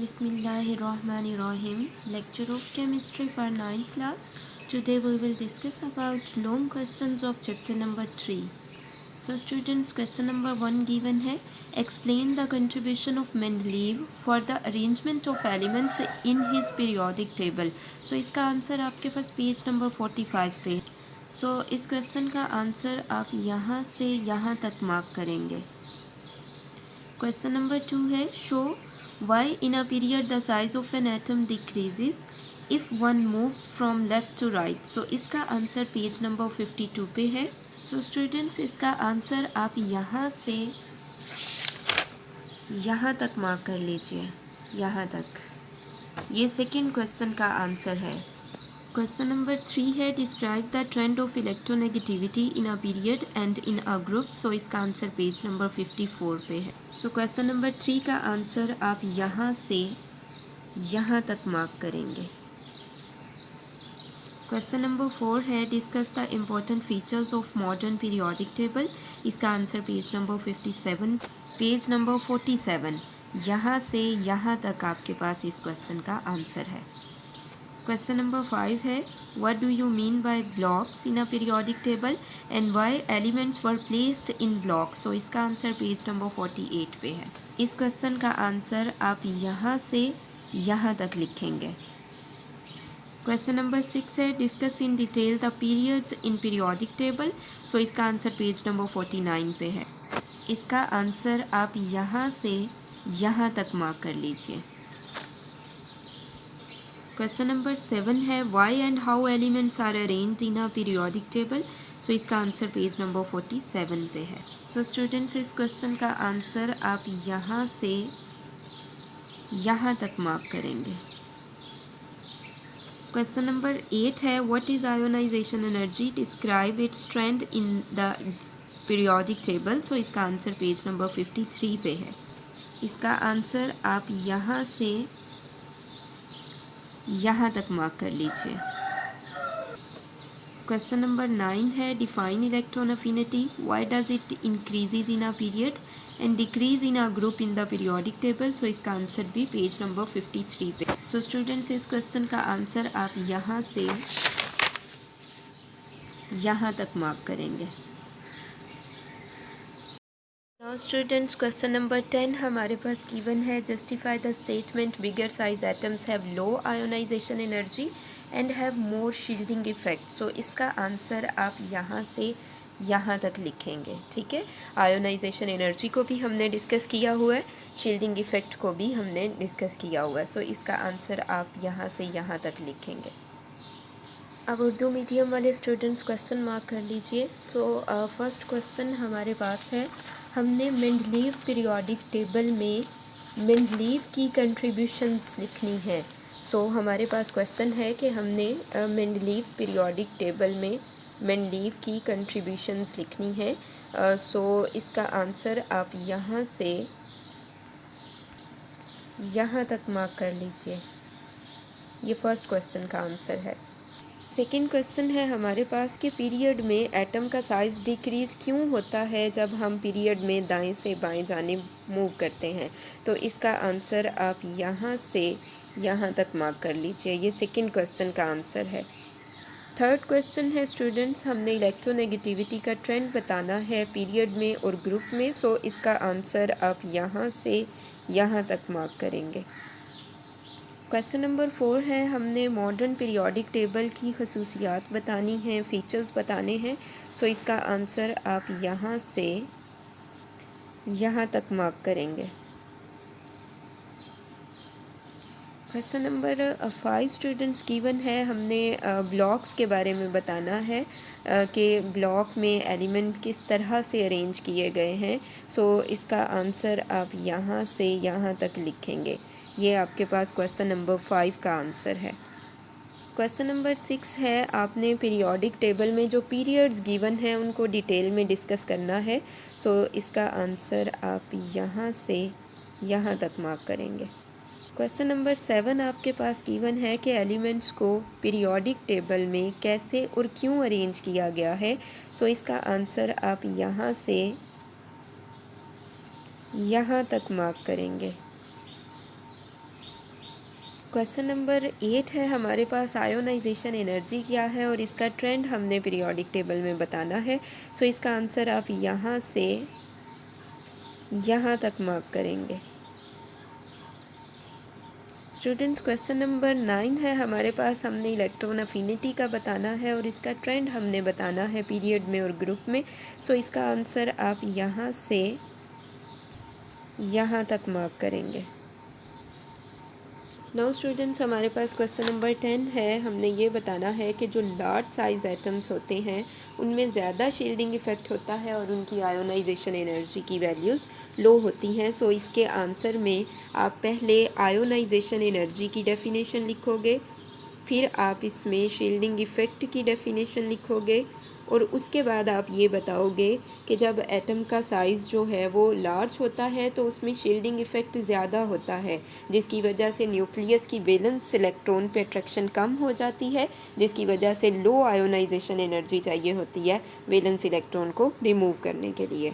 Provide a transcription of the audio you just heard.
Bismillahirrahmanirrahim. Lecture of Chemistry for 9th class. Today we will discuss about long questions of chapter number 3. So students, question number 1 given है. Explain the contribution of Mendeleev for the arrangement of elements in his periodic table. So इसका answer आपके पास page number 45 पे. So इस question का answer आप यहाँ से यहाँ तक मार्क करेंगे. Question number 2 है. Show why in a period the size of an atom decreases if one moves from left to right. So इसका आंसर पेज नंबर 52 पे है. So students, इसका आंसर आप यहाँ से यहाँ तक मार्क कर लीजिए. यहाँ तक. ये सेकेंड क्वेश्चन का आंसर है. क्वेश्चन नंबर 3 है. Describe the trend of electronegativity in a period and in a group. So इसका आंसर पेज नंबर 54 पे है. सो क्वेश्चन नंबर 3 का आंसर आप यहाँ से यहाँ तक मार्क करेंगे. क्वेश्चन नंबर 4 है. Discuss the important features of modern periodic table. इसका answer page number 57. Page number 47 यहाँ से यहाँ तक आपके पास इस क्वेश्चन का आंसर है. क्वेश्चन नंबर 5 है. What do you mean by blocks in a periodic table and why elements were placed in blocks. So इसका आंसर पेज नंबर 48 पे है. इस क्वेश्चन का आंसर आप यहाँ से यहाँ तक लिखेंगे. क्वेश्चन नंबर 6 है. Discuss in detail the periods in periodic table. So इसका आंसर पेज नंबर 49 पे है. इसका आंसर आप यहाँ से यहाँ तक मार्क कर लीजिए. क्वेश्चन नंबर 7 है. Why and how elements are arranged in a periodic table. So इसका आंसर पेज नंबर 47 पे है. सो स्टूडेंट्स, इस क्वेश्चन का आंसर आप यहाँ से यहाँ तक मार्क करेंगे. क्वेश्चन नंबर 8 है. What is ionisation energy. Describe its trend in the periodic table. So इसका आंसर पेज नंबर 53 पे है. इसका आंसर आप यहाँ से यहाँ तक मार्क कर लीजिए. क्वेश्चन नंबर 9 है. Define electron affinity. Why does it increases in a period and decrease in a group in the periodic table. So इसका आंसर भी पेज नंबर 53 पे. सो स्टूडेंट्स, इस क्वेश्चन का आंसर आप यहाँ से यहाँ तक मार्क करेंगे. नाउ स्टूडेंट्स, क्वेश्चन नंबर 10 हमारे पास गिवन है. Justify the statement bigger size atoms have low ionisation energy and have more shielding effect. So इसका आंसर आप यहाँ से यहाँ तक लिखेंगे. ठीक है. आयोनाइजेशन एनर्जी को भी हमने डिस्कस किया हुआ है, शील्डिंग इफेक्ट को भी हमने डिस्कस किया हुआ है. सो इसका आंसर आप यहाँ से यहाँ तक लिखेंगे. अब उर्दू मीडियम वाले स्टूडेंट्स क्वेश्चन मार्क कर लीजिए. तो फर्स्ट क्वेश्चन हमारे पास है. हमने मेंडलीव पीरियोडिक टेबल में मेंडलीव की कंट्रीब्यूशंस लिखनी है. सो हमारे पास क्वेश्चन है कि हमने मेंडलीव पीरियोडिक टेबल में मेंडलीव की कंट्रीब्यूशंस लिखनी है. सो इसका आंसर आप यहाँ से यहाँ तक मार्क कर लीजिए. ये फर्स्ट क्वेश्चन का आंसर है. सेकेंड क्वेश्चन है हमारे पास कि पीरियड में एटम का साइज़ डिक्रीज़ क्यों होता है जब हम पीरियड में दाएं से बाएं जानिब मूव करते हैं. तो इसका आंसर आप यहाँ से यहाँ तक मार्क कर लीजिए. ये सेकेंड क्वेश्चन का आंसर है. थर्ड क्वेश्चन है स्टूडेंट्स, हमने इलेक्ट्रोनेगेटिविटी का ट्रेंड बताना है पीरियड में और ग्रुप में. सो इसका आंसर आप यहाँ से यहाँ तक मार्क करेंगे. क्वेश्चन नंबर 4 है. हमने मॉडर्न पीरियोडिक टेबल की खसूसियात बतानी हैं, फ़ीचर्स बताने हैं. सो इसका आंसर आप यहाँ से यहाँ तक मार्क करेंगे. क्वेश्चन नंबर 5 स्टूडेंट्स गिवन है. हमने ब्लॉक्स के बारे में बताना है कि ब्लॉक में एलिमेंट किस तरह से अरेंज किए गए हैं. सो इसका आंसर आप यहाँ से यहाँ तक लिखेंगे. ये आपके पास क्वेश्चन नंबर 5 का आंसर है. क्वेश्चन नंबर 6 है. आपने पीरियोडिक टेबल में जो पीरियड्स गिवन हैं उनको डिटेल में डिस्कस करना है. सो इसका आंसर आप यहाँ से यहाँ तक मार्क करेंगे. क्वेश्चन नंबर 7 आपके पास गिवन है कि एलिमेंट्स को पीरियोडिक टेबल में कैसे और क्यों अरेंज किया गया है. सो इसका आंसर आप यहाँ से यहाँ तक मार्क करेंगे. क्वेश्चन नंबर 8 है हमारे पास, आयोनाइजेशन एनर्जी क्या है और इसका ट्रेंड हमने पीरियोडिक टेबल में बताना है। सो इसका आंसर आप यहाँ से यहाँ तक मार्क करेंगे। स्टूडेंट्स, क्वेश्चन नंबर 9 है हमारे पास, हमने इलेक्ट्रॉन अफिनिटी का बताना है और इसका ट्रेंड हमने बताना है पीरियड में और ग्रुप में। सो इसका आंसर आप यहाँ से यहाँ तक मार्क करेंगे। नाउ स्टूडेंट्स, हमारे पास क्वेश्चन नंबर 10 है, हमने ये बताना है कि जो लार्ज साइज एटम्स होते हैं उनमें ज़्यादा शील्डिंग इफ़ेक्ट होता है और उनकी आयोनाइजेशन एनर्जी की वैल्यूज़ लो होती हैं। सो इसके आंसर में आप पहले आयोनाइजेशन एनर्जी की डेफिनेशन लिखोगे, फिर आप इसमें शील्डिंग इफ़ेक्ट की डेफिनेशन लिखोगे और उसके बाद आप ये बताओगे कि जब एटम का साइज़ जो है वो लार्ज होता है तो उसमें शील्डिंग इफ़ेक्ट ज़्यादा होता है, जिसकी वजह से न्यूक्लियस की वैलेंस इलेक्ट्रॉन पे अट्रैक्शन कम हो जाती है, जिसकी वजह से लो आयोनाइजेशन एनर्जी चाहिए होती है वैलेंस इलेक्ट्रॉन को रिमूव करने के लिए।